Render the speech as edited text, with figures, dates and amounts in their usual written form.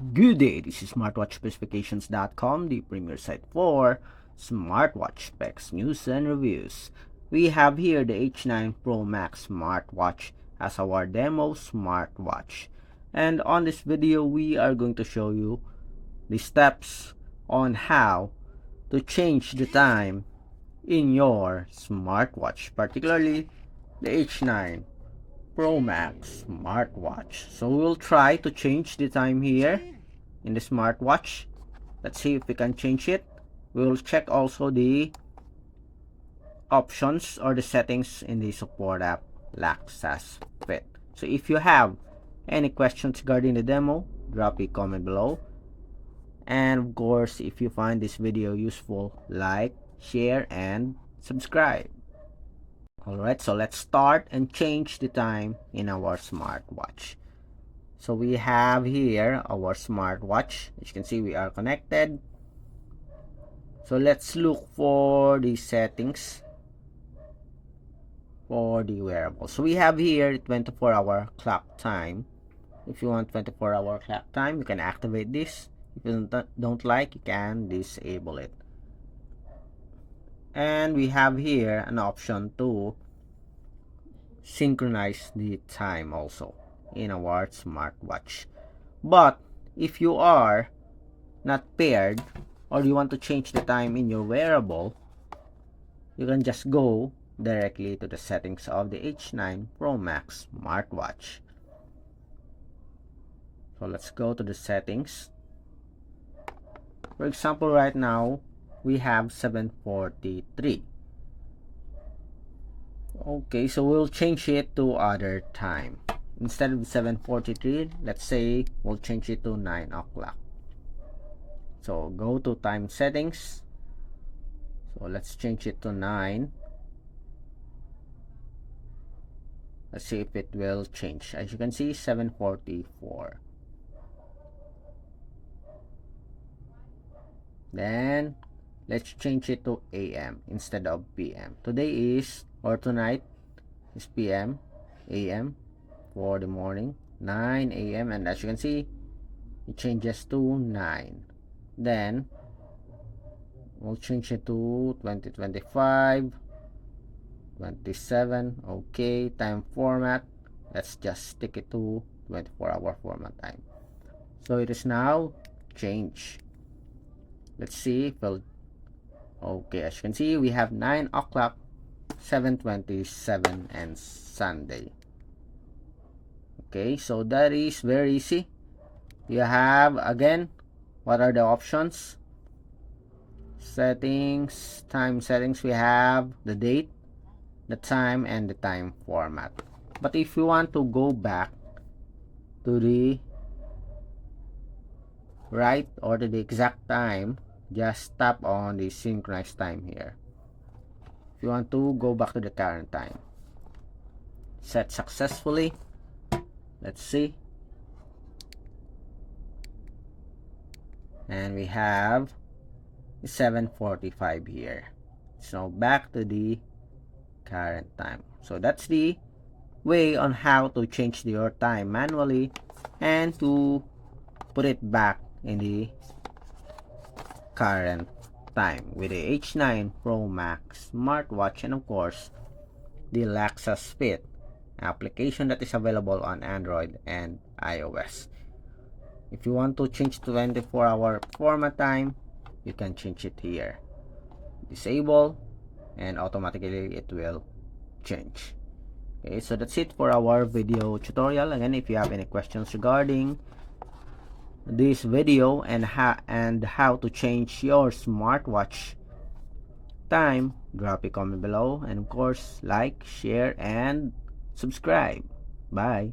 Good day, this is smartwatchspecifications.com, the premier site for smartwatch specs, news, and reviews. We have here the H9 Pro Max smartwatch as our demo smartwatch. And on this video, we are going to show you the steps on how to change the time in your smartwatch, particularly the H9 Pro Max smartwatch. So we'll try to change the time here in the smartwatch. Let's see if we can change it. We'll check also the options or the settings in the support app Laxas Fit. So if you have any questions regarding the demo, drop a comment below. And of course, if you find this video useful, like, share, and subscribe. Alright, so let's start and change the time in our smartwatch. So we have here our smartwatch. As you can see, we are connected. So let's look for the settings for the wearable. So we have here 24-hour clock time. If you want 24-hour clock time, you can activate this. If you don't like, you can disable it. And we have here an option to synchronize the time also in our smartwatch. But if you are not paired or you want to change the time in your wearable, you can just go directly to the settings of the H9 Pro Max smartwatch. So let's go to the settings. For example, right now we have 7:43. Okay, so we'll change it to other time. Instead of 7:43, let's say we'll change it to 9 o'clock. So go to time settings. So let's change it to 9. Let's see if it will change. As you can see, 7:44. Then let's change it to AM instead of PM. Today is, or tonight is PM, AM for the morning, 9 AM, and as you can see, it changes to 9. Then we'll change it to 2025, 27. Okay, time format, let's just stick it to 24-hour format time. So it is now changed. Let's see if we'll, okay, as you can see, we have 9 o'clock, 7:27, and Sunday. Okay, so that is very easy. You have, again, what are the options? Settings, time settings, we have the date, the time, and the time format. But if you want to go back to the right or to the exact time, just tap on the synchronized time here. If you want to go back to the current time, set successfully. Let's see. And we have 7:45 here. So back to the current time. So that's the way on how to change your time manually and to put it back in the current time with the H9 Pro Max smartwatch, and of course the Laxas Fit application that is available on Android and iOS. If you want to change 24-hour format time, you can change it here. Disable, and automatically it will change. Okay, so that's it for our video tutorial. Again, if you have any questions regarding this video and how to change your smartwatch time, drop a comment below, and of course like, share, and subscribe. Bye.